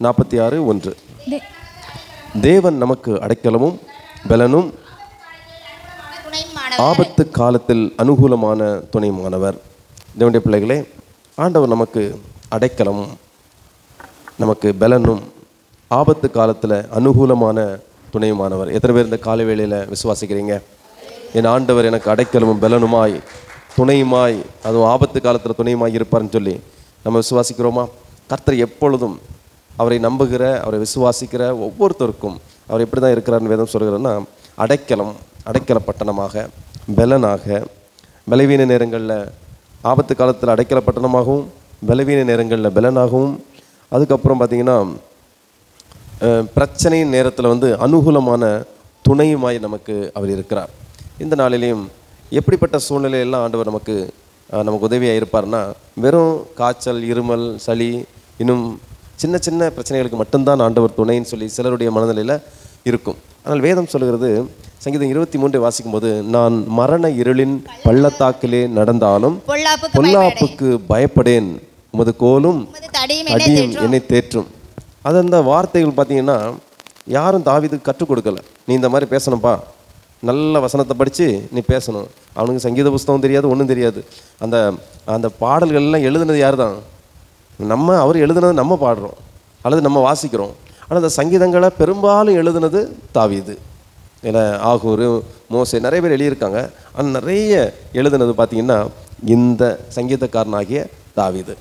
46:1. தேவன் நமக்கு அடைக்கலமும் பலனும் ஆபத்து காலத்தில் அனுகூலமான துணைமானவர். தேவனுடைய பிள்ளைகளே, ஆண்டவர் நமக்கு அடைக்கலமும் நமக்கு பலனும் ஆபத்து காலத்தில் அனுகூலமான துணையுமானவர். எத்தனை பேர் இந்த காலை வேளையில் விசுவாசிக்கிறீங்க? என் ஆண்டவர் எனக்கு அடைக்கலமும் பலனுமாய் துணையுமாய், அதுவும் ஆபத்து காலத்தில் துணையுமாய் இருப்பார்னு சொல்லி நம்ம விசுவாசிக்கிறோமா? கர்த்தர் எப்பொழுதும் அவரை நம்புகிற, அவரை விசுவாசிக்கிற ஒவ்வொருத்தருக்கும் அவர் எப்படி தான் இருக்கிறார்னு வேதம் சொல்கிறன்னா, அடைக்கல பட்டணமாக, பலனாக, பலவீன நேரங்களில் ஆபத்து காலத்தில் அடைக்கல பட்டணமாகவும், பலவீன நேரங்களில் பலனாகவும், அதுக்கப்புறம் பார்த்திங்கன்னா பிரச்சனையின் நேரத்தில் அனுகூலமான துணையுமாய் நமக்கு அவர் இருக்கிறார். இந்த நாளிலையும் எப்படிப்பட்ட சூழ்நிலையெல்லாம் ஆண்டவர் நமக்கு உதவியாக இருப்பார்னா, வெறும் காய்ச்சல், இருமல், சளி, இன்னும் சின்ன சின்ன பிரச்சனைகளுக்கு மட்டும்தான் ஆண்டவர் துணைன்னு சொல்லி சிலருடைய மனநிலையில் இருக்கும். ஆனால் வேதம் சொல்கிறது, சங்கீதம் 23 வாசிக்கும்போது, நான் மரண இருளின் பள்ளத்தாக்கிலே நடந்தாலும் பொல்லாப்புக்கு பயப்படேன், உமது கோலும் அடியும் என்னை தேற்றும். அது அந்த வார்த்தைகள் பார்த்தீங்கன்னா யாரும் தாவீதுக்கு கற்றுக் கொடுக்கல. நீ இந்த மாதிரி பேசணும்ப்பா, நல்ல வசனத்தை படித்து நீ பேசணும். அவனுக்கு சங்கீத புஸ்தகம் தெரியாது, ஒன்றும் தெரியாது. அந்த அந்த பாடல்கள்லாம் எழுதுனது யார் தான்? அவர் எழுதுனது நம்ம பாடுறோம் அல்லது நம்ம வாசிக்கிறோம். ஆனால் அந்த சங்கீதங்களை பெரும்பாலும் எழுதுனது தாவீது. ஏன்னா ஆகூர், மோசே, நிறைய பேர் எழுதியிருக்காங்க. ஆனால் நிறைய எழுதுனது பார்த்திங்கன்னா இந்த சங்கீதக்காரனாகிய தாவீது.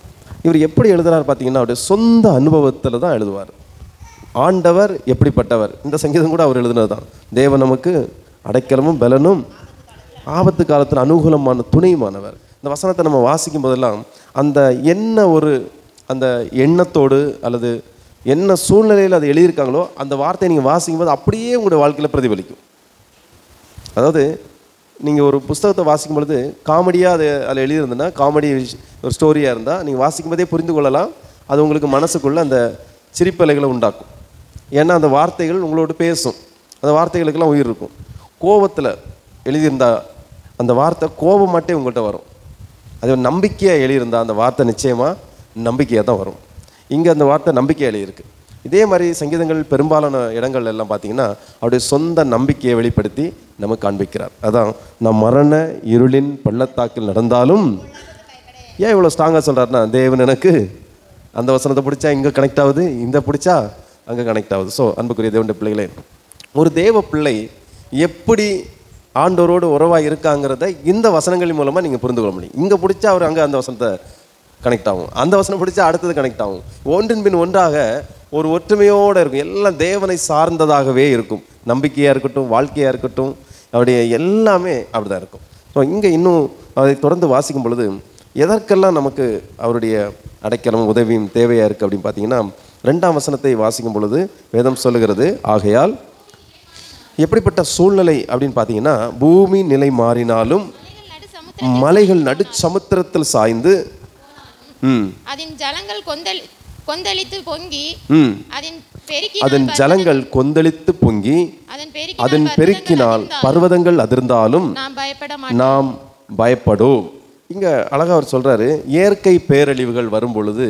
இவர் எப்படி எழுதுறாரு பார்த்தீங்கன்னா, அவருடைய சொந்த அனுபவத்தில் தான் எழுதுவார். ஆண்டவர் எப்படிப்பட்டவர், இந்த சங்கீதம் கூட அவர் எழுதுனது தான். தேவன் நமக்கு அடைக்கலமும் பலனும் ஆபத்து காலத்தில் அனுகூலமான துணையுமானவர். இந்த வசனத்தை நம்ம வாசிக்கும் போதெல்லாம் அந்த அந்த எண்ணத்தோடு அல்லது என்ன சூழ்நிலையில் அதை எழுதியிருக்காங்களோ அந்த வார்த்தையை நீங்கள் வாசிக்கும் போது அப்படியே உங்களுடைய வாழ்க்கையில் பிரதிபலிக்கும். அதாவது நீங்கள் ஒரு புஸ்தகத்தை வாசிக்கும் பொழுது காமெடியாக அதில் எழுதியிருந்ததுன்னா, காமெடி ஒரு ஸ்டோரியாக இருந்தால் நீங்கள் வாசிக்கும் போதே புரிந்து கொள்ளலாம். அது உங்களுக்கு மனசுக்குள்ளே அந்த சிரிப்பலைகளை உண்டாக்கும். ஏன்னா அந்த வார்த்தைகள் உங்களோட பேசும், அந்த வார்த்தைகளுக்கெல்லாம் உயிர் இருக்கும். கோபத்தில் எழுதியிருந்தா அந்த வார்த்தை கோபம் மட்டும் உங்கள்கிட்ட வரும். அது நம்பிக்கையாக எழுதியிருந்தால் அந்த வார்த்தை நிச்சயமாக நம்பிக்கையாக தான் வரும். இங்கே அந்த வார்த்தை நம்பிக்கையாக எழுதியிருக்கு. இதே மாதிரி சங்கீதங்கள் பெரும்பாலான இடங்கள் எல்லாம் பார்த்தீங்கன்னா அவருடைய சொந்த நம்பிக்கையை வெளிப்படுத்தி நமக்கு காண்பிக்கிறார். அதான், நான் மரண இருளின் பள்ளத்தாக்கில் நடந்தாலும். ஏன் இவ்வளோ ஸ்ட்ராங்காக சொல்கிறாருன்னா, தேவன் எனக்கு அந்த வசனத்தை பிடிச்சா இங்கே கனெக்ட் ஆகுது, இந்த பிடிச்சா அங்கே கனெக்ட் ஆகுது. ஸோ அன்புக்குரிய தேவனுடைய பிள்ளைகளே, ஒரு தேவ பிள்ளை எப்படி ஆண்டவரோடு உறவாக இருக்காங்கிறத இந்த வசனங்களின் மூலமாக நீங்கள் புரிந்து கொள்ள முடியும். இங்கே பிடிச்சா அவர் அங்கே அந்த வசனத்தை கனெக்ட் ஆகும், அந்த வசனம் பிடிச்சா அடுத்தது கனெக்ட் ஆகும். ஒன்றின் பின் ஒன்றாக ஒரு ஒற்றுமையோடு இருக்கும். எல்லாம் தேவனை சார்ந்ததாகவே இருக்கும். நம்பிக்கையாக இருக்கட்டும், வாழ்க்கையாக இருக்கட்டும், அவருடைய எல்லாமே அப்படி தான் இருக்கும். ஸோ இங்கே இன்னும் அதை தொடர்ந்து வாசிக்கும் பொழுது எதற்கெல்லாம் நமக்கு அவருடைய அடைக்கலமும் உதவியும் தேவையாக இருக்குது அப்படின்னு பார்த்தீங்கன்னா, 2ஆம் வசனத்தை வாசிக்கும் பொழுது வேதம் சொல்லுகிறது, ஆகையால் எப்படிப்பட்ட சூழ்நிலை அப்படின்னு பார்த்தீங்கன்னா, பூமி நிலை மாறினாலும் மலைகள் நடு சமுத்திரத்தில் சாய்ந்து அதன் ஜலங்கள் கொந்தளித்து பொங்கி அதன் பெருக்கினால் பர்வதங்கள் அதிர்ந்தாலும் நாம் பயப்படும். இங்க அழகா அவர் சொல்றாரு, இயற்கை பேரழிவுகள் வரும் பொழுது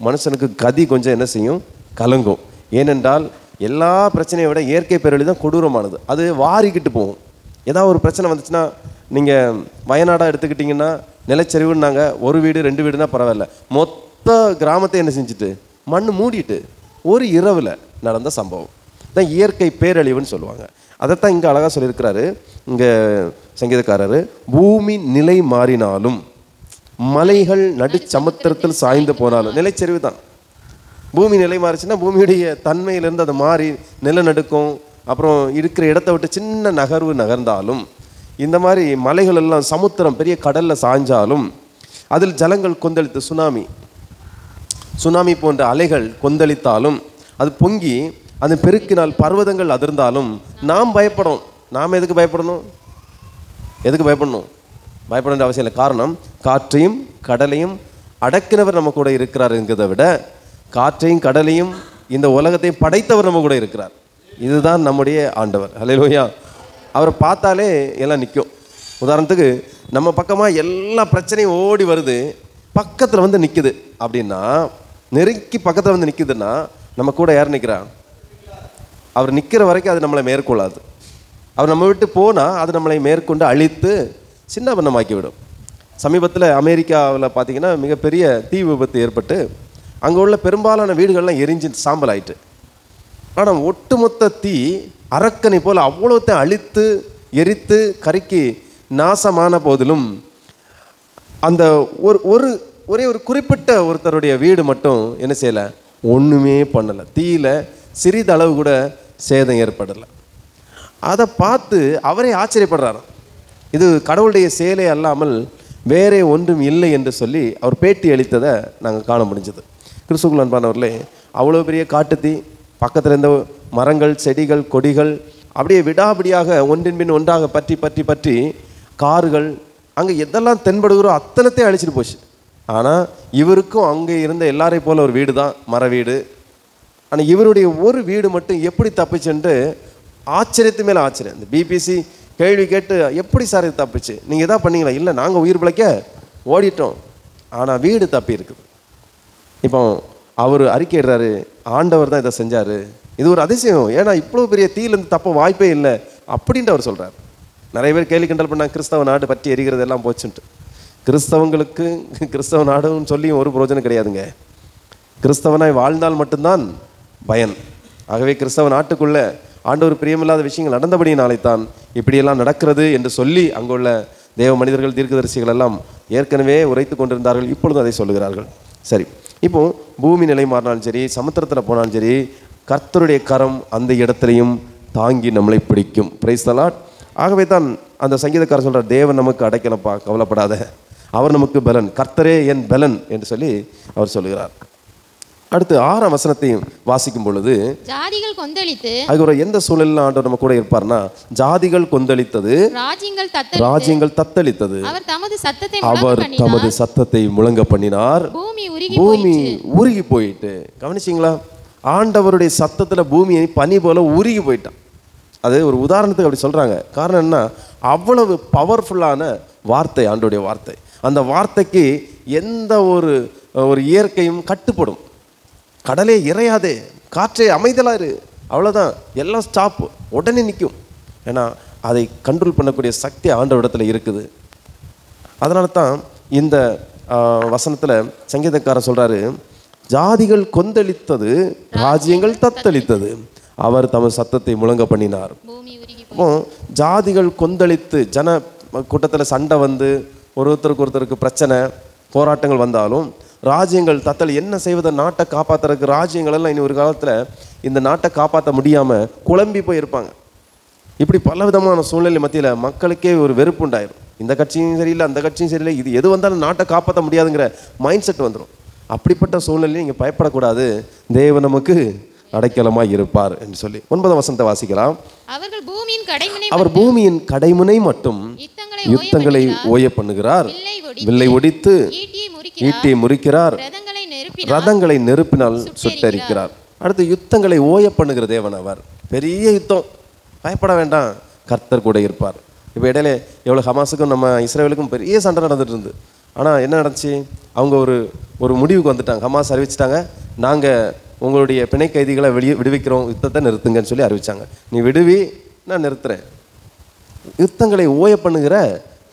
மனுஷனுக்கு கதி கொஞ்சம் என்ன செய்யும், கலங்கும். ஏனென்றால் எல்லா பிரச்சனையை விட இயற்கை பேரழிவு தான் கொடூரமானது. அது வாரிக்கிட்டு போகும். ஏதாவது ஒரு பிரச்சனை வந்துச்சுன்னா, நீங்கள் வயநாடாக எடுத்துக்கிட்டிங்கன்னா நிலச்சரிவுன்னாங்க, ஒரு வீடு 2 வீடுனா பரவாயில்ல, மொத்த கிராமத்தை என்ன செஞ்சுட்டு மண் மூடிட்டு ஒரு இரவில் நடந்த சம்பவம் தான் இயற்கை பேரழிவுன்னு சொல்லுவாங்க. அதைத்தான் இங்கே அழகாக சொல்லியிருக்கிறாரு இங்கே சங்கீதக்காரர். பூமி நிலை மாறினாலும் மலைகள் நடு சமுத்திரத்தில் சாய்ந்து போனாலும், நிலச்சரிவு தான். பூமி நிலை மாறிச்சுன்னா பூமியுடைய தன்மையிலேருந்து அதை மாறி நிலநடுக்கம், அப்புறம் இருக்கிற இடத்த விட்டு சின்ன நகர்வு நகர்ந்தாலும், இந்த மாதிரி மலைகள் எல்லாம் சமுத்திரம் பெரிய கடலில் சாய்ஞ்சாலும், அதில் ஜலங்கள் கொந்தளித்து சுனாமி போன்ற அலைகள் கொந்தளித்தாலும், அது பொங்கி அது பெருக்கினால் பர்வதங்கள் அதிர்ந்தாலும் நாம் பயப்படும். நாம் எதுக்கு பயப்படணும்? பயப்பட வேண்டிய அவசியம் இல்லை. காரணம், காற்றையும் கடலையும் அடக்கினவர் நம்ம கூட இருக்கிறார் என்கிறத விட, காற்றையும் கடலையும் இந்த உலகத்தையும் படைத்தவர் நம்ம கூட இருக்கிறார். இதுதான் நம்முடைய ஆண்டவர். ஹல்லேலூயா. அவரை பார்த்தாலே எல்லாம் நிற்கும். உதாரணத்துக்கு நம்ம பக்கமாக எல்லா பிரச்சனையும் ஓடி வருது, பக்கத்தில் வந்து நிற்குது அப்படின்னா, நெருக்கி பக்கத்தில் வந்து நிற்குதுன்னா நம்ம கூட யார் நிற்கிறா? அவர் நிற்கிற வரைக்கும் அது நம்மளை மேற்கொள்ளாது. அவர் நம்ம விட்டு போனால் அது நம்மளை மேற்கொண்டு அழித்து சின்ன பின்னமாக்கி விடும். சமீபத்தில் அமெரிக்காவில் பார்த்தீங்கன்னா மிகப்பெரிய தீ விபத்து ஏற்பட்டு அங்கே உள்ள பெரும்பாலான வீடுகள்லாம் எரிஞ்சு சாம்பல் ஆயிட்டு. ஆனால் ஒட்டுமொத்த தீ அரக்கனை போல் அவ்வளோத்தையும் அழித்து எரித்து கருக்கி நாசமான போதிலும் அந்த ஒரே ஒரு குறிப்பிட்ட ஒருத்தருடைய வீடு மட்டும் என்ன செய்யலை, ஒன்றுமே பண்ணலை. தீயில சிறிதளவு கூட சேதம் ஏற்படலை. அதை பார்த்து அவரே ஆச்சரியப்படுறாரு. இது கடவுளுடைய செயலே அல்லாமல் வேறே ஒன்றும் இல்லை என்று சொல்லி அவர் பேட்டி அளித்ததை நாங்கள் காண முடிஞ்சது. கிறிஸ்துவுக்குள் அன்பானவர்களே, அவ்வளோ பெரிய காட்டுத்தீ, பக்கத்தில் இருந்த மரங்கள் செடிகள் கொடிகள் அப்படியே விடாபிடியாக ஒன்றின் பின் ஒன்றாக பற்றி பற்றி பற்றி கார்கள் அங்கே எதெல்லாம் தென்படுகிறோ அத்தனத்தையும் அழிச்சிட்டு போச்சு. ஆனால் இவருக்கும் அங்கே இருந்த எல்லாரையும் போல ஒரு வீடு தான், மர வீடு. ஆனால் இவருடைய ஒரு வீடு மட்டும் எப்படி தப்பிச்சுன்ட்டு ஆச்சரியத்து மேலே ஆச்சரியம். இந்த பிபிசி கேள்வி கேட்டு, எப்படி சார் இது தப்பிச்சு, நீங்கள் எதாவது பண்ணீங்களா? இல்லை, நாங்கள் உயிர் பிழைக்க ஓடிட்டோம், ஆனால் வீடு தப்பி இருக்குது. இப்போ அவர் அறிக்கையிடுறாரு, ஆண்டவர் தான் இதை செஞ்சார், இது ஒரு அதிசயம், ஏன்னா இவ்வளோ பெரிய தீயிலேருந்து தப்ப வாய்ப்பே இல்லை அப்படின்ட்டு அவர் சொல்கிறார். நிறைய பேர் கேள்வி கிண்டல் பண்ணாங்க, கிறிஸ்தவ நாடு பற்றி எரிகிறது எல்லாம் போச்சுன்ட்டு. கிறிஸ்தவங்களுக்கு கிறிஸ்தவ நாடுன்னு சொல்லியும் ஒரு பிரயோஜனம் கிடையாதுங்க. கிறிஸ்தவனாய் வாழ்ந்தால் மட்டும்தான் பயன். ஆகவே கிறிஸ்தவ நாட்டுக்குள்ளே ஆண்டவர் பிரியமில்லாத விஷயங்கள் நடந்தபடியினாலே தான் இப்படியெல்லாம் நடக்கிறது என்று சொல்லி அங்குள்ள தேவ மனிதர்கள் தீர்க்கதரிசிகள் எல்லாம் ஏற்கனவே உரைத்து கொண்டிருந்தார்கள். இப்பொழுதும் அதை சொல்லுகிறார்கள். சரி, இப்போ பூமி நிலை மாறினாலும் சரி, சமுத்திரத்தில் போனாலும் சரி, கர்த்தருடைய கரம் அந்த இடத்துலையும் தாங்கி நம்மளை பிடிக்கும். Praise the Lord. ஆகவே தான் அந்த சங்கீதக்காரர் சொல்கிறார், தேவன் நமக்கு அடைக்கலப்பா, கவலைப்படாத, அவர் நமக்கு பலன், கர்த்தரே என் பலன் என்று சொல்லி அவர் சொல்லுகிறார். அடுத்து 6ஆம் வசனத்தையும் வாசிக்கும் பொழுது, ஜாதிகள் கொந்தளித்து, அதுக்கு எந்த சூழலில் ஆண்டவர் நம்ம கூட இருப்பார்னா, ஜாதிகள் கொந்தளித்தது, ராஜ்யங்கள் தத்தளித்தது, அவர் தமது சத்தத்தை முழங்க பண்ணினார், பூமி உருகி போயிட்டு. கவனிச்சிங்களா? ஆண்டவருடைய சத்தத்தில் பூமியை பனி போல உருகி போயிட்டான். அது ஒரு உதாரணத்துக்கு அப்படி சொல்கிறாங்க. காரணம் என்ன? அவ்வளவு பவர்ஃபுல்லான வார்த்தை ஆண்டவருடைய வார்த்தை. அந்த வார்த்தைக்கு எந்த ஒரு இயற்கையும் கட்டுப்படும். கடலே இறையாதே, காற்றே அமைதலாக இரு, அவ்வளோதான், எல்லாம் ஸ்டாப், உடனே நிற்கும். ஏன்னா அதை கண்ட்ரோல் பண்ணக்கூடிய சக்தி ஆண்டவரிடத்தில் இருக்குது. அதனால தான் இந்த வசனத்தில் சங்கீதக்காரர் சொல்கிறாரு, ஜாதிகள் கொந்தளித்தது, ராஜ்யங்கள் தத்தளித்தது, அவர் தமது சத்தத்தை முழங்க பண்ணினார். அப்போ ஜாதிகள் கொந்தளித்து, ஜன கூட்டத்தில் சண்டை வந்து ஒருத்தருக்கு பிரச்சனை போராட்டங்கள் வந்தாலும், ராஜ்யங்கள் தத்தல் என்ன செய்வதை, நாட்டை காப்பாற்றுறதுக்கு ராஜ்யங்கள் எல்லாம் இனி ஒரு காலத்தில் இந்த நாட்டை காப்பாற்ற முடியாமல் குழம்பி போயிருப்பாங்க. இப்படி பல விதமான சூழ்நிலை மத்தியில் மக்களுக்கே ஒரு வெறுப்பு உண்டாயிரும். இந்த கட்சியும் சரியில்லை, அந்த கட்சியும் சரியில்லை, இது எது வந்தாலும் நாட்டை காப்பாற்ற முடியாதுங்கிற மைண்ட் செட் வந்துடும். அப்படிப்பட்ட சூழ்நிலையும் நீங்கள் பயப்படக்கூடாது, தேவன் நமக்கு அடைக்கலமாய் இருப்பார் என்று சொல்லி 9ஆம் வசனத்தை வாசிக்கலாம். அவர் பூமியின் கடைமுனை மட்டும் யுத்தங்களை ஓய பண்ணுகிறார், வில்லை ஒடித்து ஈட்டியை முறிக்கிறார், ரதங்களை நெருப்பினால் சுட்டரிக்கிறார். அடுத்து யுத்தங்களை ஓய பண்ணுகிற தேவன் அவர். பெரிய யுத்தம், பயப்பட வேண்டாம், கர்த்தர் கூட இருப்பார். இப்போ இடையில எவ்வளோ ஹமாஸுக்கும் நம்ம இஸ்ரேலுக்கும் பெரிய சண்டை நடந்துட்டு இருந்து. ஆனால் என்ன நடந்துச்சு? அவங்க ஒரு முடிவுக்கு வந்துட்டாங்க. ஹமாஸ் அறிவிச்சிட்டாங்க, நாங்கள் உங்களுடைய பிணை கைதிகளை விடுவிக்கிறோம், யுத்தத்தை நிறுத்துங்கன்னு சொல்லி அறிவிச்சாங்க. நீ விடுவி, நான் நிறுத்துறேன். யுத்தங்களை ஓய பண்ணுகிற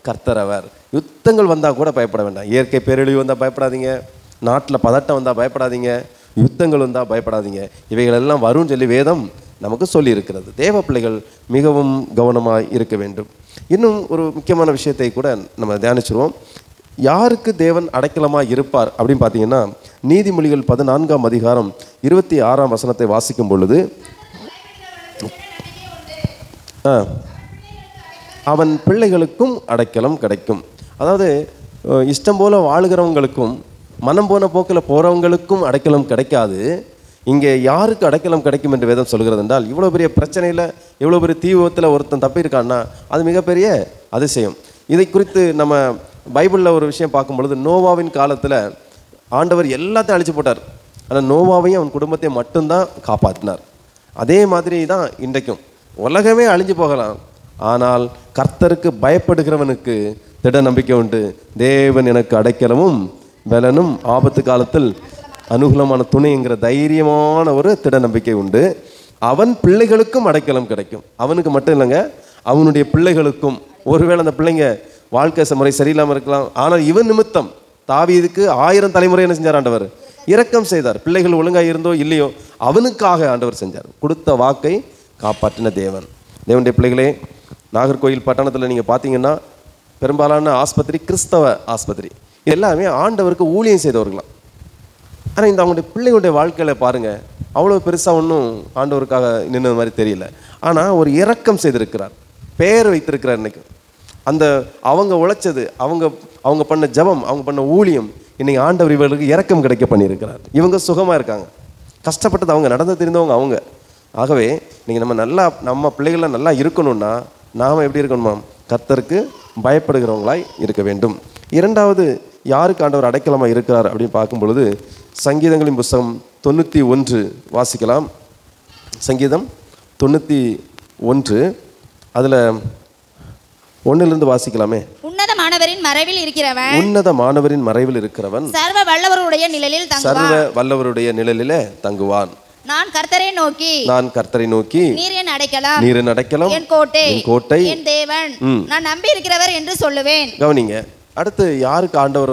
கர்த்தர் அவர். யுத்தங்கள் வந்தால் கூட பயப்பட வேண்டாம். இயற்கை பேரழிவு வந்தால் பயப்படாதீங்க, நாட்டில் பதட்டம் வந்தால் பயப்படாதீங்க, யுத்தங்கள் வந்தால் பயப்படாதீங்க. இவைகளெல்லாம் வரும்னு சொல்லி வேதம் நமக்கு சொல்லி இருக்கிறது. தேவ பிள்ளைகள் மிகவும் கவனமாக இருக்க வேண்டும். இன்னும் ஒரு முக்கியமான விஷயத்தை கூட நம்ம தியானிச்சிருவோம். யாருக்கு தேவன் அடைக்கலமாக இருப்பார் அப்படின்னு பார்த்தீங்கன்னா, நீதிமொழிகள் 14ஆம் அதிகாரம் 26ஆம் வசனத்தை வாசிக்கும் பொழுது, அவன் பிள்ளைகளுக்கும் அடைக்கலம் கிடைக்கும். அதாவது இஷ்டம் போல வாழுகிறவங்களுக்கும் மனம் போன போக்கில் போகிறவங்களுக்கும் அடைக்கலம் கிடைக்காது. இங்கே யாருக்கு அடைக்கலம் கிடைக்கும் என்று வேதம் சொல்கிறது என்றால், இவ்வளோ பெரிய பிரச்சனையில், இவ்வளோ பெரிய தீ விபத்தில் ஒருத்தன் தப்பியிருக்கான்னா அது மிகப்பெரிய அதிசயம். இதை குறித்து நம்ம பைபிளில் ஒரு விஷயம் பார்க்கும் பொழுது, நோவாவின் காலத்தில் ஆண்டவர் எல்லாத்தையும் அழிச்சு போட்டார், ஆனால் நோவாவையும் அவன் குடும்பத்தையும் மட்டும்தான் காப்பாற்றினார். அதே மாதிரி தான் இன்றைக்கும் உலகமே அழிஞ்சு போகலாம், ஆனால் கர்த்தருக்கு பயப்படுகிறவனுக்கு திட நம்பிக்கை உண்டு. தேவன் எனக்கு அடைக்கலமும் பலனும் ஆபத்து காலத்தில் அனுகூலமான துணைங்கிற தைரியமான ஒரு திட நம்பிக்கை உண்டு. அவன் பிள்ளைகளுக்கும் அடைக்கலம் கிடைக்கும். அவனுக்கு மட்டும் இல்லைங்க, அவனுடைய பிள்ளைகளுக்கும். ஒருவேளை அந்த பிள்ளைங்க வாழ்க்கை முறை சரியில்லாமல் இருக்கலாம், ஆனால் இவன் நிமித்தம் தாவீதுக்கு 1000 தலைமுறை என்ன செஞ்சார் ஆண்டவர்? இரக்கம் செய்தார். பிள்ளைகள் ஒழுங்காக இருந்தோ இல்லையோ அவனுக்காக ஆண்டவர் செஞ்சார். கொடுத்த வாக்கை காப்பாற்றின தேவன். தேவனுடைய பிள்ளைகளே, நாகர்கோயில் பட்டணத்தில் நீங்கள் பார்த்தீங்கன்னா பெரும்பாலான ஆஸ்பத்திரி கிறிஸ்தவ ஆஸ்பத்திரி. எல்லாமே ஆண்டவருக்கு ஊழியம் செய்தவர்களாம். ஆனால் இந்த அவங்களுடைய பிள்ளைகளுடைய வாழ்க்கையில் பாருங்கள், அவ்வளோ பெருசாக ஒன்றும் ஆண்டவருக்காக நின்றது மாதிரி தெரியல. ஆனால் ஒரு இரக்கம் செய்திருக்கிறார், பெயர் வைத்திருக்கிறார். இன்னைக்கு அந்த அவங்க உழைச்சது, அவங்க பண்ண ஜபம், அவங்க பண்ண ஊழியம், இன்னைக்கு ஆண்டவர் இவர்களுக்கு இரக்கம் கிடைக்க பண்ணியிருக்கிறார். இவங்க சுகமாக இருக்காங்க. கஷ்டப்பட்டது அவங்க, நடந்து தெரிந்தவங்க அவங்க. ஆகவே நீங்கள் நம்ம பிள்ளைகள்லாம் நல்லா இருக்கணும்னா நாம் எப்படி இருக்கணுமா? கர்த்தருக்கு பயப்படுகிறவங்களாய் இருக்க வேண்டும். இரண்டாவது, யாருக்கு ஆண்டவர் அடைக்கலமாக இருக்கிறார் அப்படின்னு பார்க்கும் பொழுது சங்கீதங்களின் புஸ்தகம் 91 வாசிக்கலாம். சங்கீதம் 91 அதில் 1 வாசிக்கலாமே. உன்னதமானவரின் மறைவில் இருக்கிறவன், உன்னதமானவரின் மறைவில் இருக்கிறவன் சர்வ வல்லவருடைய நிழலில் தங்குவான். சர்வ வல்லவருடைய நிழலிலே தங்குவான். நான் கர்த்தரை நோக்கி நீர் என் அடைக்கலம், என் கோட்டை, என் தேவன், நான் நம்பி இருக்கிறவர் என்று சொல்லுவேன். கவனிங்க, அடுத்து யாருக்கு ஆண்டவர்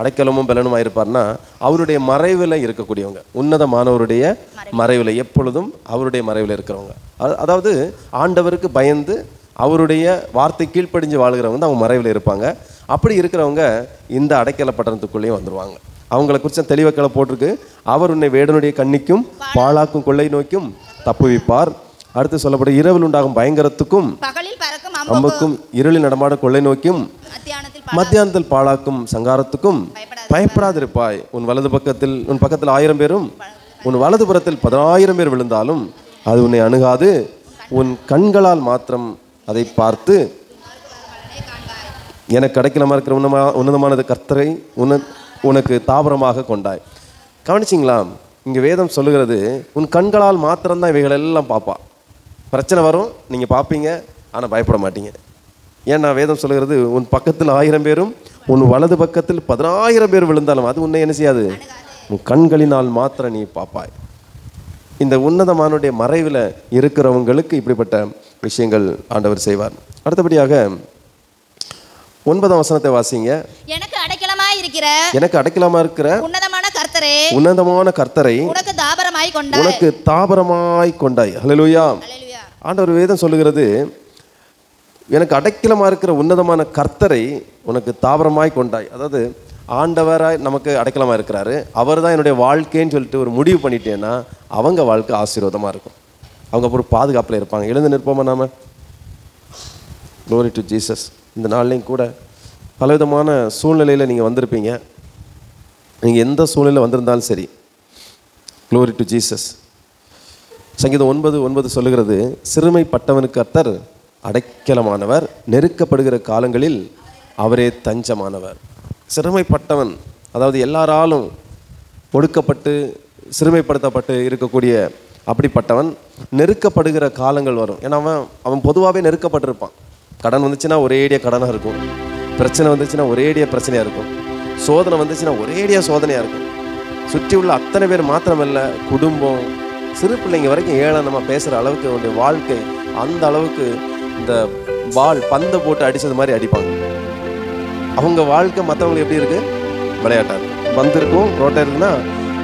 அடைக்கலமும் பலனுமா இருப்பார்னா அவருடைய மறைவில் இருக்கக்கூடியவங்க. உன்னதமானவருடைய மறைவில், எப்பொழுதும் அவருடைய மறைவில் இருக்கிறவங்க. அதாவது ஆண்டவருக்கு பயந்து அவருடைய வார்த்தை கீழ்ப்படிஞ்சு வாழ்கிறவங்க அவங்க மறைவில் இருப்பாங்க. அப்படி இருக்கிறவங்க இந்த அடைக்கல பட்டணத்துக்குள்ளேயே வந்துடுவாங்க. அவங்கள குறித்து தெளிவக்களை போட்டிருக்கு. அவர் உன்னை வேடனுடைய கண்ணிக்கும் பாழாக்கும் கொள்ளை நோக்கும் தப்புவிப்பார். அடுத்து சொல்லப்படும் இரவில் உண்டாகும் பயங்கரத்துக்கும் அம்புக்கும் இருளில் நடமாடும் கொள்ளை நோக்கும் மத்தியானத்தில் பாழாக்கும் சங்காரத்துக்கும் பயப்படாதிருப்பாய். உன் பக்கத்தில் 1000 பேரும் உன் வலது புறத்தில் 10,000 பேர் விழுந்தாலும் அது உன்னை அணுகாது. உன் கண்களால் மாத்திரம் அதை பார்த்து எனக்கு அடைக்கலமாக இருக்கிற உன்னதமானது கர்த்தரை உனக்கு தாபரமாக கொண்டாய். கவனிச்சிங்களா? இங்கே வேதம் சொல்லுகிறது, உன் கண்களால் மாத்திரம்தான் இவைகள் எல்லாம் பார்ப்பா. பிரச்சனை வரும், நீங்கள் பார்ப்பீங்க, ஆனால் பயப்பட மாட்டீங்க. ஏன்னா வேதம் சொல்லுகிறது, உன் பக்கத்தில் 1000 பேரும் உன் வலது பக்கத்தில் 10,000 பேர் விழுந்தாலும் அது உன்னை என்ன செய்யாது, உன் கண்களினால் மாத்திரம் நீ பார்ப்பாய். இந்த உன்னதமானுடைய மறைவில் இருக்கிறவங்களுக்கு இப்படிப்பட்ட விஷயங்கள் ஆண்டவர் செய்வார். அடுத்தபடியாக 9ஆம் வசனத்தை வாசிங்க. எனக்கு அடைக்கலமா இருக்கிற உன்னதமான கர்த்தரை உனக்கு தாபரமாய் கொண்டாய். ஹல்லேலூயா. ஆண்டவர் வேதம் சொல்லுகிறது, எனக்கு அடைக்கலமா இருக்கிற உன்னதமான கர்த்தரை உனக்கு தாபரமாய் கொண்டாய். அதாவது ஆண்டவராய் நமக்கு அடைக்கலமாக இருக்கிறாரு. அவர் தான் என்னுடைய வாழ்க்கைன்னு சொல்லிட்டு ஒரு முடிவு பண்ணிட்டேன்னா அவங்க வாழ்க்கை ஆசீர்வாதமாக இருக்கும். அவங்க ஒரு பாதுகாப்பில் இருப்பாங்க. எழுந்து நிற்போமா நாம? Glory to Jesus. இந்த நாள்லையும் கூட பலவிதமான சூழ்நிலையில் நீங்கள் வந்திருப்பீங்க. நீங்கள் எந்த சூழ்நிலையில் வந்திருந்தாலும் சரி, க்ளோரி டு ஜீசஸ். சங்கீதம் 9:9 சொல்லுகிறது, சிறுமைப்பட்டவனுக்கு கர்த்தர் அடைக்கலமானவர், நெருக்கப்படுகிற காலங்களில் அவரே தஞ்சமானவர். சிறுமைப்பட்டவன், அதாவது எல்லாராலும் ஒடுக்கப்பட்டு சிறுமைப்படுத்தப்பட்டு இருக்கக்கூடிய அப்படிப்பட்டவன் நெருக்கப்படுகிற காலங்கள் வரும். ஏன்னா அவன் பொதுவாகவே நெருக்கப்பட்டிருப்பான். கடன் வந்துச்சுன்னா ஒரேடியாக கடனாக இருக்கும், பிரச்சனை வந்துச்சுன்னா ஒரேடியாக பிரச்சனையாக இருக்கும், சோதனை வந்துச்சுன்னா ஒரேடியாக சோதனையாக இருக்கும். சுற்றி உள்ள அத்தனை பேர் மாத்திரமல்ல, குடும்பம், சிறு பிள்ளைங்க வரைக்கும் ஏளனமா பேசுகிற அளவுக்கு அவனுடைய வாழ்க்கை அந்த அளவுக்கு இந்த பந்தை போட்டு அடித்தது மாதிரி அடிப்பாங்க. அவங்க வாழ்க்கை மற்றவங்களுக்கு எப்படி இருக்குது? விளையாட்டாக இருக்கும். பந்து இருக்கும், ரோட்டை இருக்குன்னா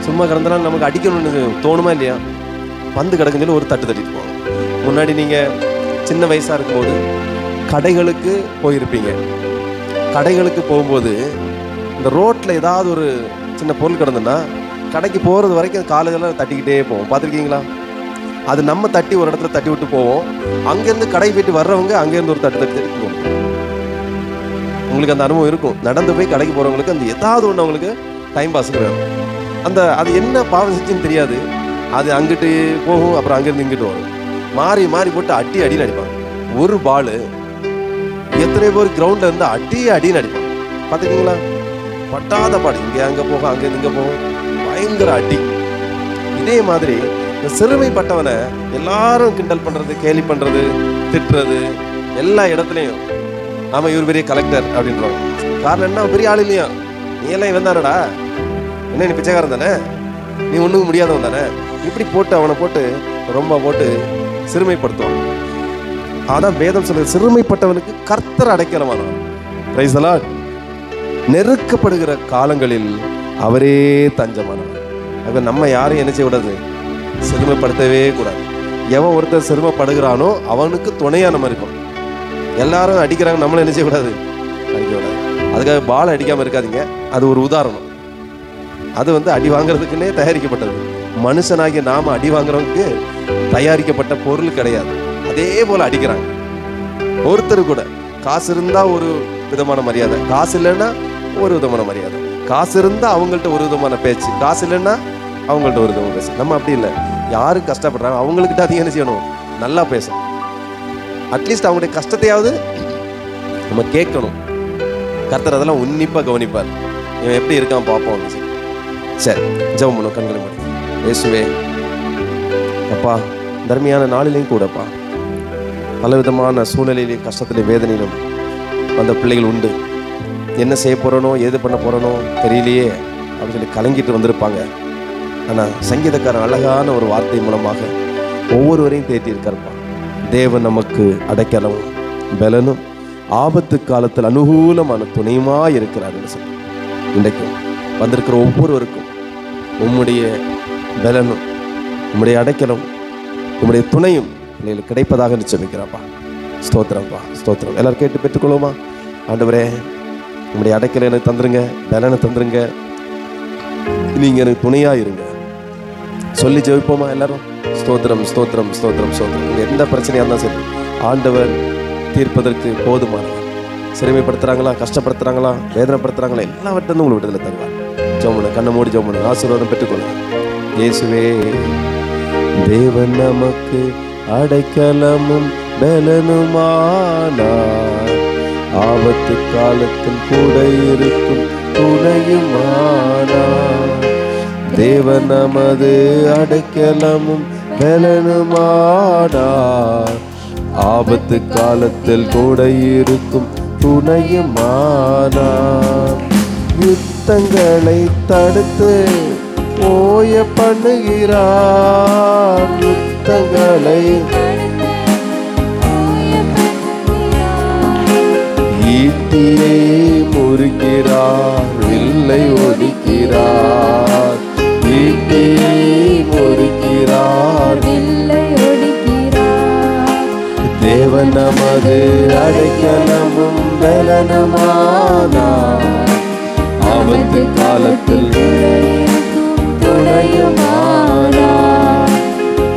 சும்மா கிடந்தனால நமக்கு அடிக்கணும்னு தோணுமா இல்லையா? பந்து கிடக்குன்னு சொல்லி ஒரு தட்டு தட்டிட்டு போவாங்க. முன்னாடி நீங்கள் சின்ன வயசாக இருக்கும்போது கடைகளுக்கு போயிருப்பீங்க. கடைகளுக்கு போகும்போது இந்த ரோட்டில் ஏதாவது ஒரு சின்ன பொருள் கிடந்துன்னா கடைக்கு போகிறது வரைக்கும் காலேஜெல்லாம் தட்டிக்கிட்டே போவோம். பார்த்துருக்கீங்களா? அது நம்ம தட்டி ஒரு இடத்துல தட்டி விட்டு போவோம். அங்கேருந்து கடை போயிட்டு வர்றவங்க அங்கேருந்து ஒரு தட்டி தட்டி போவோம். உங்களுக்கு அந்த அனுபவம் இருக்கும். நடந்து போய் கடைக்கு போகிறவங்களுக்கு அந்த ஏதாவது ஒன்று அவங்களுக்கு டைம் பாஸுக்கு வேணும். அது என்ன பாவம் செஞ்சுன்னு தெரியாது. அது அங்கிட்டு போகும், அப்புறம் அங்கேருந்து இங்கிட்டு வரும். மாறி மாறி போட்டு அடின்னு அடிப்பாங்க. ஒரு பால் எத்தனை பேர் கிரவுண்டில் இருந்து அடின்னு அடிப்பாங்க. பார்த்துக்கிங்களா? பட்டாத பாடு, இங்கே அங்கே போகும், அங்கேருந்து இங்கே போகும், பயங்கர அடி. இதே மாதிரி இந்த சிறுமைப்பட்டவனை எல்லாரும் கிண்டல் பண்ணுறது, கேலி பண்ணுறது, திட்டுறது, எல்லா இடத்துலையும் நாம இவர் பெரிய கலெக்டர் அப்படின்றோம். காரணம் என்ன? பெரிய ஆள் இல்லையா? நீ எல்லாம் இவன் தானடா, என்ன நீ பிச்சைக்காரன் தானே, நீ ஒண்ணுக்கு முடியாதவன் தானே, இப்படி போட்டு அவனை போட்டு ரொம்ப போட்டு சிறுமைப்படுத்துவான். அதான் வேதம் சொல்லுது, சிறுமைப்பட்டவனுக்கு கர்த்தர் அடைக்கலமானவர். Praise the Lord. நெருக்கப்படுகிற காலங்களில் அவரே தஞ்சமானவர். அது நம்ம யாரையும் என்ன செய்யக்கூடாது, சிறுமைப்படுத்தவே கூடாது. எவன் ஒருத்தர் சிறுமைப்படுகிறானோ அவனுக்கு துணையா நம்ம இருக்கணும். எல்லாரும் அடிக்கிறாங்க, நம்மளும் என்ன செய்யக்கூடாது, அடிக்கக்கூடாது. அதுக்காக பால் அடிக்காம இருக்காதீங்க. அது ஒரு உதாரணம். அது அடி வாங்குறதுக்குன்னே தயாரிக்கப்பட்டது. மனுஷனாகிய நாம அடி வாங்குறவங்களுக்கு தயாரிக்கப்பட்ட பொருள் கிடையாது. அதே போல அடிக்கிறாங்க. ஒருத்தர் கூட காசு இருந்தா ஒரு விதமான மரியாதை, காசு இல்லைன்னா ஒரு விதமான மரியாதை. காசு இருந்தா அவங்கள்ட்ட ஒரு விதமான பேச்சு, காசு இல்லைன்னா அவங்கள்ட்ட ஒரு விதமான பேச்சு. நம்ம அப்படி இல்லை. யாரு கஷ்டப்படுறாங்க அவங்கக்கிட்ட அதிகம் என்ன செய்யணும், நல்லா பேசணும். அட்லீஸ்ட் அவங்களுடைய கஷ்டத்தையாவது நம்ம கேட்கணும். கர்த்தர் அதெல்லாம் உன்னிப்பா கவனிப்பார். இவன் எப்படி இருக்கான் பார்ப்போம் அப்படின்னு சொல்லி. சரி, ஜெபம் பண்ணும். கண்களை மூடி. இயேசுவே அப்பா, தர்மியான நாளிலையும் கூடப்பா பலவிதமான சூழ்நிலையிலையும் கஷ்டத்திலையும் வேதனையிலும் அந்த பிள்ளைகள் உண்டு. என்ன செய்ய போகிறனோ ஏது பண்ண போகிறனோ தெரியலையே அப்படின்னு சொல்லி கலங்கிட்டு வந்திருப்பாங்க. ஆனால் சங்கீதக்காரன் அழகான ஒரு வார்த்தை மூலமாக ஒவ்வொருவரையும் தேற்றி இருக்காருப்பா. தேவன் நமக்கு அடைக்கலமும் பலனும் ஆபத்து காலத்தில் அனுகூலமான துணையுமாக இருக்கிறார் என்று சொல்லி இன்றைக்கும் வந்திருக்கிற ஒவ்வொருவருக்கும் உம்முடைய பலனும் உம்முடைய அடைக்கலும் உம்முடைய துணையும் பிள்ளைகளுக்கு கிடைப்பதாக நிச்சயிக்கிறாப்பா. ஸ்தோத்திரம்ப்பா, ஸ்தோத்திரம். எல்லாரும் கேட்டு பெற்றுக்கொள்ளுமா? ஆண்டவரே, உம்முடைய அடைக்கலை எனக்கு தந்துருங்க, பலனை தந்துருங்க, நீங்க எனக்கு துணையா இருங்க சொல்லி ஜெபிப்போமா எல்லாரும்? ஸ்தோத்திரம், ஸ்தோத்திரம், ஸ்தோத்திரம், ஸ்தோத்திரம். எந்த பிரச்சனையா இருந்தாலும் சரி, ஆண்டவர் தீர்ப்பதற்கு போதுமானவர். சிறுமைப்படுத்துறாங்களா, கஷ்டப்படுத்துறாங்களா, வேதனைப்படுத்துறாங்களா, எல்லாவற்றிலும் உங்களுக்கு விடுதலை தருவார். ஜெபம், கண்ணை மூடி ஜெபம் பண்ணு. ஆசீர்வாதம் பெற்றுக்கொள்ளுங்க. இயேசுவே, தேவன் நமக்கு அடைக்கலமும் பலனுமானார், ஆபத்து காலத்தில் கூட இருக்கும் துணையுமானார். தேவன் நமது அடைக்கலமும் பலனுமானார், ஆபத்து காலத்தில் கூட இருக்கும் துணையுமானார். யுத்தங்களை தடுத்து ஓய பண்ணுகிறார், யுத்தங்களை ஈட்டியை முறிக்கிறார், வில்லை ஒடிக்கிறார், ஈட்டியை முறிக்கிறார், வில்லை ஒடிக்கிறார். தேவன் நமது அடைக்கலமும் பலனுமானார், ஆபத்து காலத்தில் துணையுமானார்.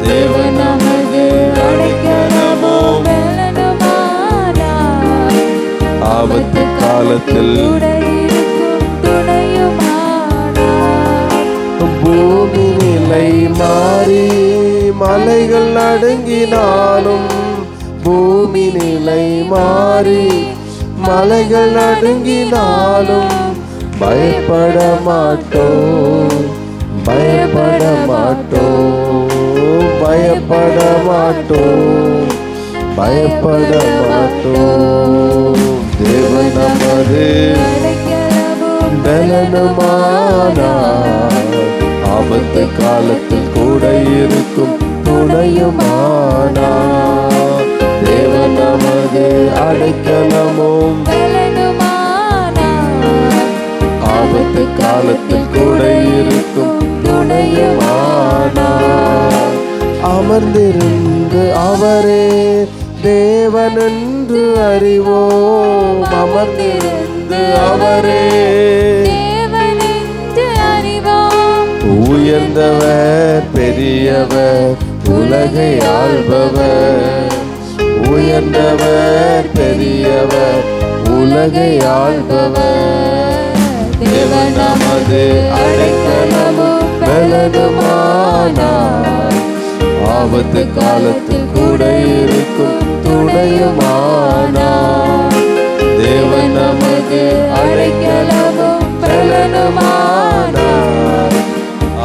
தேவன் நமது அடைக்கலமும் பலனுமானார், ஆபத்து காலத்தில் துணையுமானார். பூமி நிலை மாறி மலைகள் நடுங்கினாலும், பூமி நிலை மாறி மலைகள் நடுங்கினாலும் பயப்பட மாட்டோம், பயப்பட மாட்டோம், பயப்பட மாட்டோம், பயப்பட மாட்டோம். தேவன் நமது பலனுமானார், ஆபத்து காலத்தில் கூட இருக்கும் துணையுமானார். தேவன் நமது அடைக்கலமும் ஆபத்து காலத்தில் கூட இருக்கும் துணையுமானார். அமர்ந்திருந்து அவரே தேவன் என்று அறிவோம், அமர்ந்திருந்து அவரே தேவன் என்று அறிவோம். உயர்ந்தவர் பெரியவர் உலகை ஆள்பவர், உயர்ந்தவர் பெரியவர் உலகை ஆள்பவர். தேவன் நமது அடைக்கலமும் பலனுமானார், ஆபத்து காலத்தில் கூட இருக்கும் துணையுமானார். தேவன் நமது அடைக்கலமும் பலனுமானார்,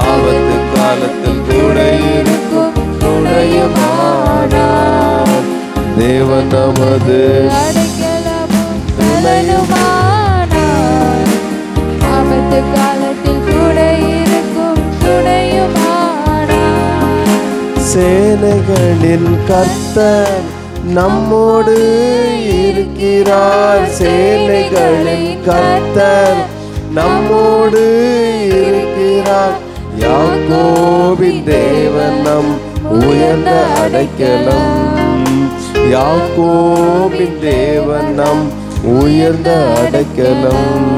ஆபத்து காலத்தில் கூட இருக்கும் துணையுமானார். தேவன் நமது அடைக்கலமும் பலனுமானார், ஆபத்து காலத்தில் கூட இருக்கும் துணையுமானார். சேனைகளின் கர்த்தர் நம்மோடு இருக்கிறார். சேனைகளின் கர்த்தர் நம்மோடு இருக்கிறார். யாக்கோபின் தேவன் நம் உயர்ந்த அடைக்கலம். யாக்கோபின் தேவன் நம் உயர்ந்த அடைக்கலம்.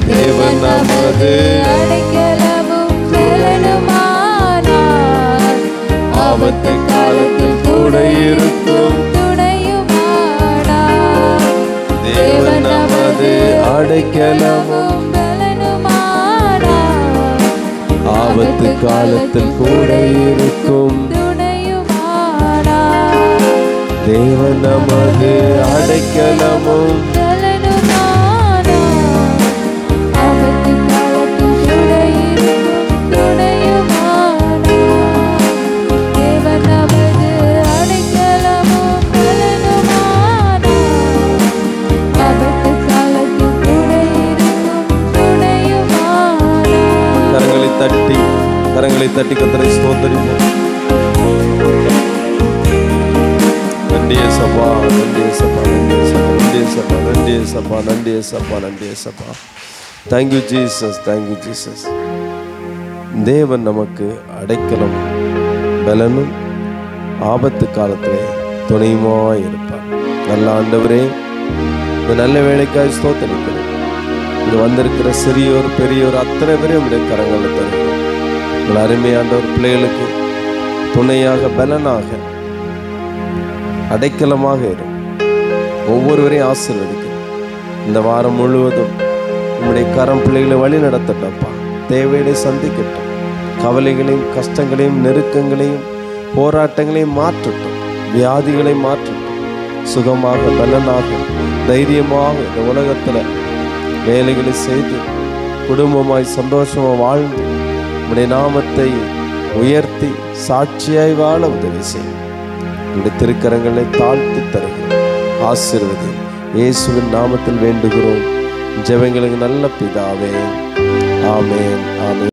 தேவன் நமது அடைக்கலமும் பலனுமானார். ஆபத்து காலத்தில் கூட இருக்கும் துணையுமானார். தேவன் நமது அடைக்கலமும் பலனுமானார். ஆபத்து காலத்தில் கூட இருக்கும் துணையுமானார். தேவன் நமது அடைக்கலமும் பலனுமானார். ஆபத்து காலத்தில் கூட இருக்கும் துணையுமானார். தேவன் நமது அடைக்கலமும் பலனுமானார். ஆபத்து காலத்தில் கூட இருக்கும் துணையுமானார். கரங்களை தட்டி கர்த்தரை ஸ்தோத்திரிப்போம். நன்றி ஏசப்பா, நன்றி ஏசப்பா, நன்றி ஏசப்பா, நன்றி ஏசப்பா, நன்றி ஏசப்பா, நன்றி ஏசப்பா, நன்றி ஏசப்பா. Thank you Jesus, thank you Jesus. தேவன் நமக்கு அடைக்கலம் பலனும் ஆபத்து காலத்திலே துணையுமாய் இருப்பார். நல்ல ஆண்டவரே, இந்த நல்ல வேலைக்காய் ஸ்தோத்திரிக்கிறேன். இங்கு வந்திருக்கிற சிறியோர் பெரியோர் அத்தனை பேரையும் உடைய கரங்களில் தருகிறோம். உங்கள் அருமையாண்டவர் பிள்ளைகளுக்கு துணையாக பலனாக அடைக்கலமாக இருக்கும். ஒவ்வொருவரையும் ஆசீர்வதிக்கிறேன். இந்த வாரம் முழுவதும் உம்முடைய கரம் பிள்ளைகளை வழி நடத்தட்டப்பா. தேவையை சந்திக்கட்டும். கவலைகளையும் கஷ்டங்களையும் நெருக்கங்களையும் போராட்டங்களையும் மாற்றட்டும். வியாதிகளை மாற்றட்டும். சுகமாக பலனாக தைரியமாக இந்த உலகத்தில் வேலைகளை செய்து குடும்பமாய் சந்தோஷமாக வாழ்ந்து உம்முடைய நாமத்தை உயர்த்தி சாட்சியாய் வாழ உதவி செய்யும். உடைய திருக்கரங்களை தாழ்த்தி தருகிறோம். ஆசீர்வதி இயேசுவின் நாமத்தில் வேண்டுகிறோம். ஜெபங்களுக்கு நல்ல பிதாவே. ஆமென், ஆமென்.